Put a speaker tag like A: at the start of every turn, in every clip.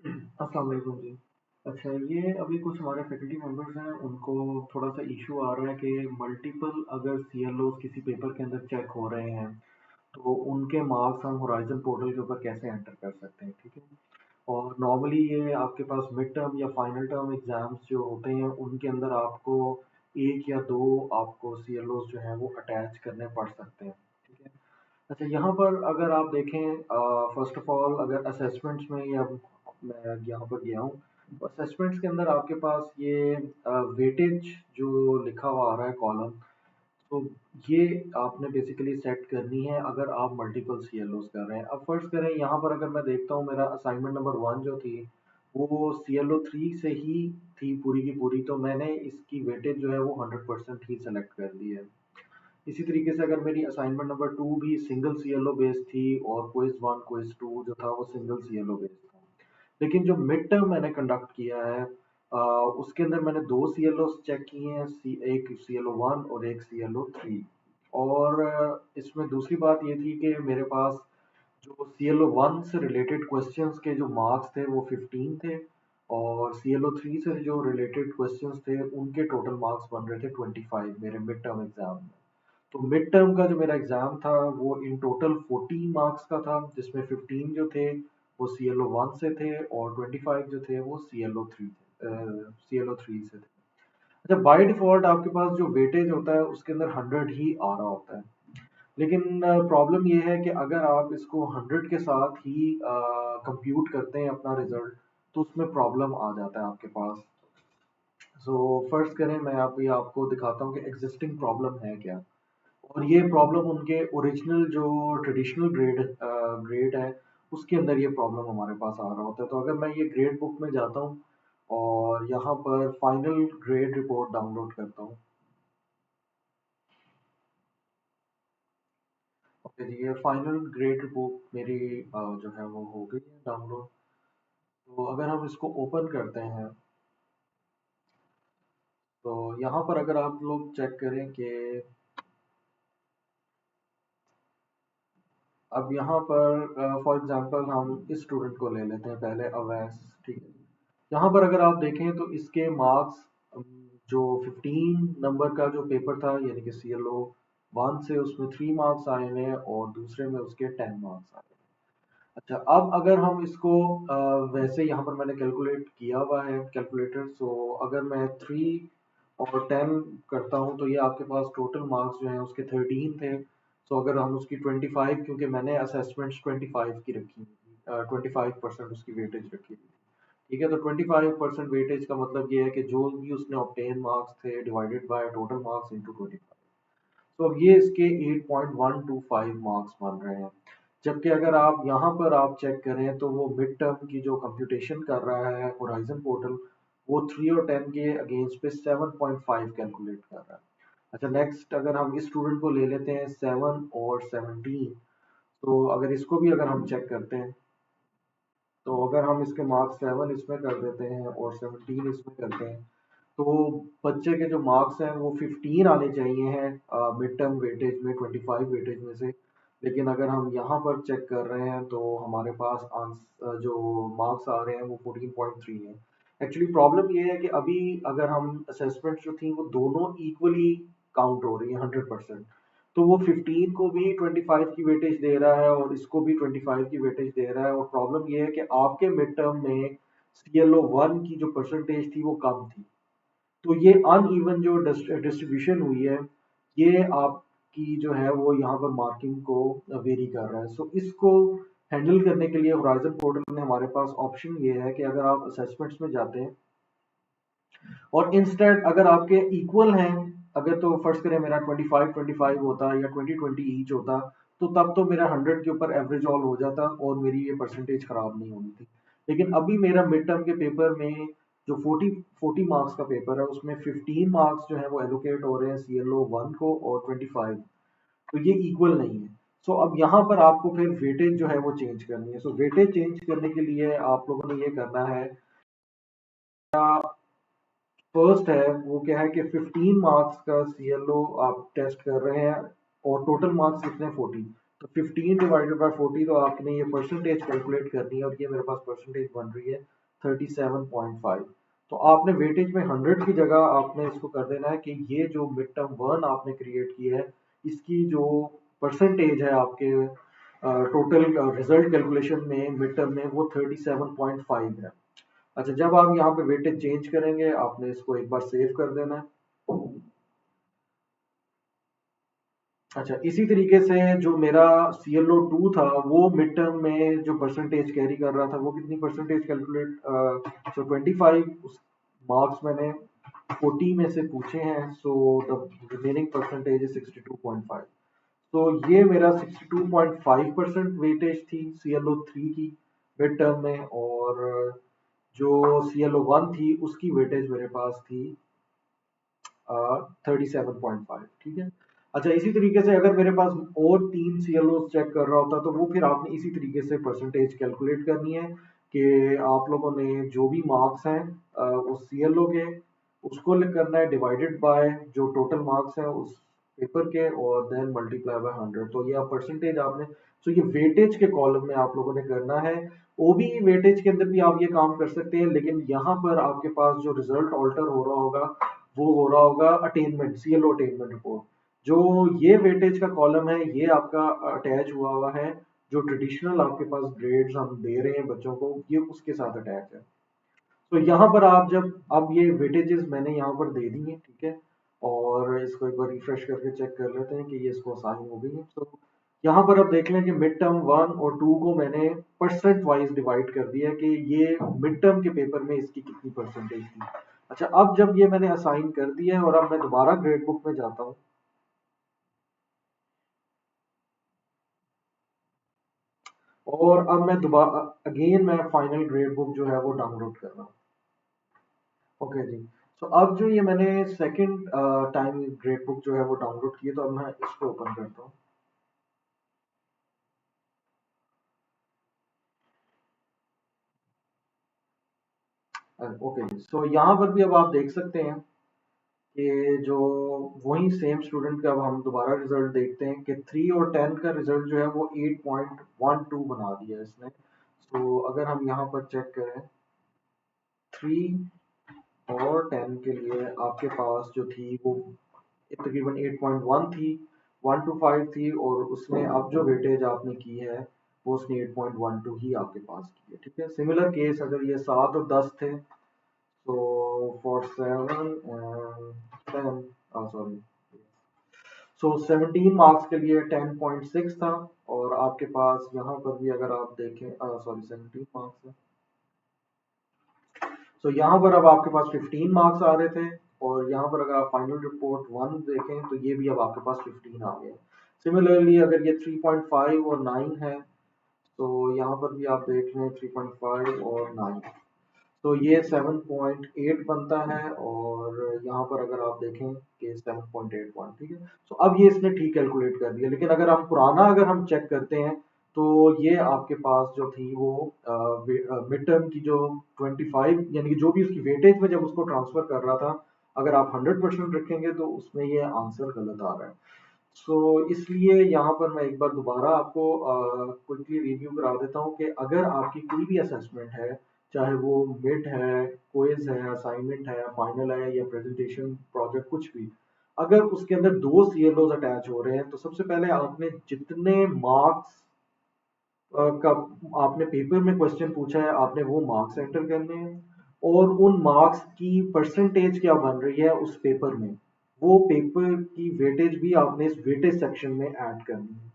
A: अस्सलाम वालेकुम जी। अच्छा, ये अभी कुछ हमारे फैकल्टी मेंबर्स हैं, उनको थोड़ा सा इशू आ रहा है कि मल्टीपल अगर सीएलओ किसी पेपर के अंदर चेक हो रहे हैं, तो उनके मार्क्स हम होराइजन पोर्टल के ऊपर कैसे एंटर कर सकते हैं, ठीक है। और नॉर्मली ये आपके पास मिड टर्म या फाइनल टर्म एग्जाम्स जो होते हैं, उनके अंदर आपको एक या दो आपको सीएलओ जो हैं वो अटैच करने पड़ सकते हैं, ठीक है। अच्छा, यहाँ पर अगर आप देखें, फर्स्ट ऑफ ऑल अगर असेसमेंट्स में, या मैं यहाँ पर गया हूँ, तो असेसमेंट्स के अंदर आपके पास ये वेटेज जो लिखा हुआ आ रहा है कॉलम, तो ये आपने बेसिकली सेट करनी है अगर आप मल्टीपल सीएलओज कर रहे हैं। अब फर्ज करें, यहाँ पर अगर मैं देखता हूँ मेरा असाइनमेंट नंबर 1 जो थी, वो सीएलओ 3 से ही थी पूरी की पूरी, तो मैंने इसकी वेटेज जो है वो 100% ही सेलेक्ट कर दी है। इसी तरीके से अगर मेरी असाइनमेंट नंबर 2 भी सिंगल सीएलओ बेस्ड थी, और क्विज 1 क्विज 2 जो था वो सिंगल सीएलओ बेस्ड था, लेकिन जो मिड टर्म मैंने कंडक्ट किया है, उसके अंदर मैंने दो सीएलओ चेक किए हैं, एक सीएलओ 1 और एक सीएलओ 3। और इसमें दूसरी बात ये थी कि मेरे पास जो सीएलओ 1 से रिलेटेड क्वेश्चंस के जो मार्क्स थे वो 15 थे, और सीएलओ 3 से जो रिलेटेड क्वेश्चंस थे उनके टोटल मार्क्स बन रहे थे 25 मेरे मिड टर्म एग्जाम में। तो मिड टर्म का जो मेरा एग्जाम था वो इन टोटल 40 मार्क्स का था, जिसमें 15 जो थे वो सीएलओ 1 से थे, और 25 जो थे वो सीएलओ 3 से थे। अच्छा, बाय डिफॉल्ट आपके पास जो वेटेज होता है उसके अंदर 100 ही आ रहा होता है, लेकिन प्रॉब्लम ये है कि अगर आप इसको 100 के साथ ही कंप्यूट करते हैं अपना रिजल्ट, तो उसमें प्रॉब्लम आ जाता है आपके पास। सो फर्स्ट करें, मैं अभी आपको दिखाता हूँ कि एग्जिस्टिंग प्रॉब्लम है क्या। और ये प्रॉब्लम उनके ओरिजिनल जो ट्रेडिशनल ग्रेड है, उसके अंदर ये प्रॉब्लम हमारे पास आ रहा होता है। तो अगर मैं ये ग्रेड बुक में जाता हूँ और यहाँ पर फाइनल ग्रेड रिपोर्ट डाउनलोड करता हूँ। ओके जी, ये फाइनल ग्रेड रिपोर्ट मेरी जो है वो हो गई है डाउनलोड। तो अगर हम इसको ओपन करते हैं, तो यहाँ पर अगर आप लोग चेक करें कि अब यहाँ पर फॉर एग्जांपल हम इस स्टूडेंट को ले लेते हैं पहले, अवैस, ठीक है। यहाँ पर अगर आप देखें तो इसके मार्क्स जो 15 नंबर का जो पेपर था, यानी कि सीएलओ 1 से, उसमें 3 मार्क्स आए हैं, और दूसरे में उसके 10 मार्क्स आए हैं। अच्छा, अब अगर हम इसको वैसे यहाँ पर मैंने कैलकुलेट किया हुआ है कैलकुलेटर, सो अगर मैं 3 और 10 करता हूँ, तो ये आपके पास टोटल मार्क्स जो हैं उसके 13 थे। सो अगर हम उसकी 25, क्योंकि मैंने असेसमेंट्स 25 की रखी हुई थी, 25% उसकी वेटेज रखी हुई थी, ठीक है। तो 25% वेटेज का मतलब ये है कि जो भी उसने ऑब्टेन मार्क्स थे divided by total marks into 25। तो अब ये इसके 8.125 मार्क्स बन रहे हैं। जबकि अगर आप यहाँ पर आप चेक करें, तो वो मिड टर्म की जो कंप्यूटेशन कर रहा है होराइजन पोर्टल, वो 3 और 10 के अगेंस्ट पे 7.5 कैलकुलेट कर रहा है। अच्छा, नेक्स्ट अगर हम इस स्टूडेंट को ले लेते हैं 7 और 17, तो अगर इसको भी अगर हम चेक करते हैं, तो अगर हम इसके मार्क्स 7 इसमें कर देते हैं और 17 इसमें करते हैं, तो बच्चे के जो मार्क्स हैं वो 15 आने चाहिए हैं मिड टर्म वेटेज में, 25 वेटेज में से। लेकिन अगर हम यहाँ पर चेक कर रहे हैं, तो हमारे पास जो मार्क्स आ रहे हैं वो 14.3 है। एक्चुअली प्रॉब्लम ये है कि अभी अगर हम असेसमेंट जो थी वो दोनों इक्वली काउंट हो रही है 100%। तो वो 15 को भी 25 की वेटेज दे रहा है, और इसको भी 25 की वेटेज दे रहा है। और प्रॉब्लम ये है कि आपके मिड टर्म में सीएलओ 1 की जो परसेंटेज थी वो कम थी, तो ये अनइवन जो डिस्ट्रीब्यूशन हुई है, ये आपकी जो है वो यहाँ पर मार्किंग को वेरी कर रहा है। सो इसको हैंडल करने के लिए होराइजन पोर्टल में हमारे पास ऑप्शन ये है कि अगर आप असेसमेंट्स में जाते हैं, और इंस्टेंट अगर आपके इक्वल हैं, अगर तो फर्स्ट करें मेरा 25-25 होता या 20-20 ईच होता, तो तब तो मेरा 100 के ऊपर एवरेज ऑल हो जाता और मेरी ये परसेंटेज खराब नहीं होनी थी। लेकिन अभी मेरा मिड टर्म के पेपर में जो 40 मार्क्स का पेपर है, उसमें 15 मार्क्स जो है वो एलोकेट हो रहे हैं सीएलओ 1 को, और 25, तो ये इक्वल नहीं है। सो अब यहाँ पर आपको फिर वेटेज जो है वो चेंज करनी है। सो वेटेज चेंज करने के लिए आप लोगों ने ये करना है, फर्स्ट है वो क्या है कि 15 मार्क्स का सीएलओ आप टेस्ट कर रहे हैं, और टोटल मार्क्स कितने 40, तो 15 डिवाइडेड बाय 40, तो आपने ये परसेंटेज कैलकुलेट करनी है और ये मेरे पास परसेंटेज बन रही है 37.5। तो आपने वेटेज में 100 की जगह आपने इसको कर देना है कि ये जो मिड टर्म वन आपने क्रिएट की है, इसकी जो परसेंटेज है आपके टोटल रिजल्ट कैलकुलेशन में मिड टर्म में, वो 37.5 है। अच्छा, जब आप यहाँ पे वेटेज चेंज करेंगे, आपने इसको एक बार सेव कर देना है। अच्छा, इसी तरीके से जो मेरा CLO2 था, वो मिड टर्म में जो परसेंटेज कैरी कर रहा था, वो कितनी परसेंटेज कैलकुलेट, सो 25 मार्क्स मैंने 40 में से पूछे हैं, सो द रिमेनिंग परसेंटेज है 62.5। तो ये मेरा 62.5% वेटेज थी CLO3 की मिड टर्म में, और जो CLO1 थी उसकी वेटेज मेरे पास थी 37.5। ठीक है। अच्छा, इसी तरीके से अगर मेरे पास और 3 CLO चेक कर रहा होता, तो वो फिर आपने इसी तरीके से परसेंटेज कैलकुलेट करनी है कि आप लोगों ने जो भी मार्क्स हैं उस CLO के, उसको करना है डिवाइडेड बाय जो टोटल मार्क्स हैं उस पेपर के, और देन मल्टीप्लाई बाय 100। तो ये परसेंटेज आपने, तो ये वेटेज के कॉलम में आप लोगों ने करना है। ओबी वेटेज के अंदर भी आप ये काम कर सकते हैं, लेकिन यहाँ पर आपके पास जो रिजल्ट ऑल्टर हो रहा होगा, वो हो रहा होगा अटेनमेंट, CLO अटेनमेंट रिपोर्ट। जो ये वेटेज का कॉलम है, ये आपका अटैच हुआ हुआ है, जो ट्रेडिशनल आपके पास ग्रेड्स हम दे रहे हैं बच्चों को, ये उसके साथ अटैच है। तो यहाँ पर आप जब, अब ये वेटेजेस मैंने यहाँ पर दे दी हैं, ठीक है, और इसको एक बार रिफ्रेश करके चेक कर लेते हैं कि ये इसको असाइन हो गई है। तो यहाँ पर आप देख लें कि मिड टर्म 1 और 2 को मैंने परसेंट वाइज डिवाइड कर दिया कि ये मिड टर्म के पेपर में इसकी कितनी परसेंटेज थी। अच्छा, अब जब ये मैंने असाइन कर दिया है और अब मैं दोबारा ग्रेड बुक में जाता हूँ, और अब मैं दोबारा अगेन मैं फाइनल ग्रेड बुक जो है वो डाउनलोड कर रहा हूँ। ओके जी। तो अब जो ये मैंने सेकंड टाइम ग्रेड बुक जो है वो डाउनलोड की है, तो अब मैं इसको ओपन करता हूँ। ओके जी। सो यहाँ पर भी अब आप देख सकते हैं कि जो वही सेम स्टूडेंट का अब हम दोबारा रिजल्ट देखते हैं कि 3 और 10 का रिजल्ट जो है वो 8.12 बना दिया है इसने। तो अगर हम यहाँ पर चेक करें, 3 और 10 के लिए आपके पास जो थी वो तकरीबन 8.1 थी, 1 to 5 थी, और उसमें अब जो वेटेज आपने की है वो उसने 8.12 ही आपके पास की है। ठीक है। सिमिलर केस अगर ये 7 और 10 थे, तो for 7 and 10, sorry, so 17 marks के लिए 10.6 था, और आपके पास यहाँ पर भी अगर आप देखें, सॉरी, 17 मार्क्स है, तो यहाँ पर अब आपके पास 15 मार्क्स आ रहे थे, और यहाँ पर अगर आप फाइनल रिपोर्ट 1 देखें, तो ये भी अब आपके पास 15 आ गए। सिमिलरली अगर ये 3.5 और 9 है, तो यहाँ पर भी आप देख लें 3.5 और 9, तो ये 7.8 बनता है, और यहाँ पर अगर आप देखें कि 7.8 पॉइंट, ठीक है। तो अब ये इसने ठीक कैलकुलेट कर दिया, लेकिन अगर हम पुराना अगर हम चेक करते हैं, तो ये आपके पास जो थी वो मिड टर्म की जो 25, यानी कि जो भी उसकी वेटेज में जब उसको ट्रांसफर कर रहा था, अगर आप 100% रखेंगे तो उसमें ये आंसर गलत आ रहा है। इसलिए यहाँ पर मैं एक बार दोबारा आपको क्विकली रिव्यू करा देता हूँ कि अगर आपकी कोई भी असेसमेंट है, चाहे वो मिड है, क्विज है, असाइनमेंट है, फाइनल है, या प्रेजेंटेशन प्रोजेक्ट, कुछ भी, अगर उसके अंदर 2 CLOs अटैच हो रहे हैं, तो सबसे पहले आपने जितने मार्क्स का आपने पेपर में क्वेश्चन पूछा है, आपने वो मार्क्स एंटर करने हैं, और उन मार्क्स की परसेंटेज क्या बन रही है उस पेपर में, वो पेपर की वेटेज भी आपने इस वेटेज सेक्शन में ऐड करनी है।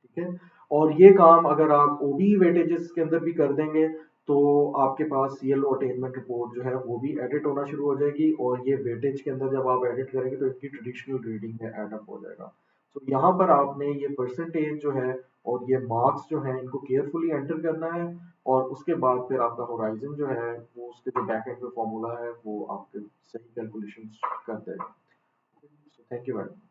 A: ठीक है। और ये काम अगर आप ओबी वेटेजेस के अंदर भी कर देंगे, तो आपके पास CLO अटेनमेंट रिपोर्ट जो है वो भी एडिट होना शुरू हो जाएगी, और ये वेटेज के अंदर जब आप एडिट करेंगे तो इसकी ट्रेडिशनल रीडिंग में एडअप हो जाएगा। तो यहाँ पर आपने ये परसेंटेज जो है और ये मार्क्स जो है, इनको केयरफुली एंटर करना है, और उसके बाद फिर आपका होराइजन जो है वो उसके जो बैक एंड में फॉर्मूला है वो आपके सही कैलकुलेशन कर देगा। Thank you madam.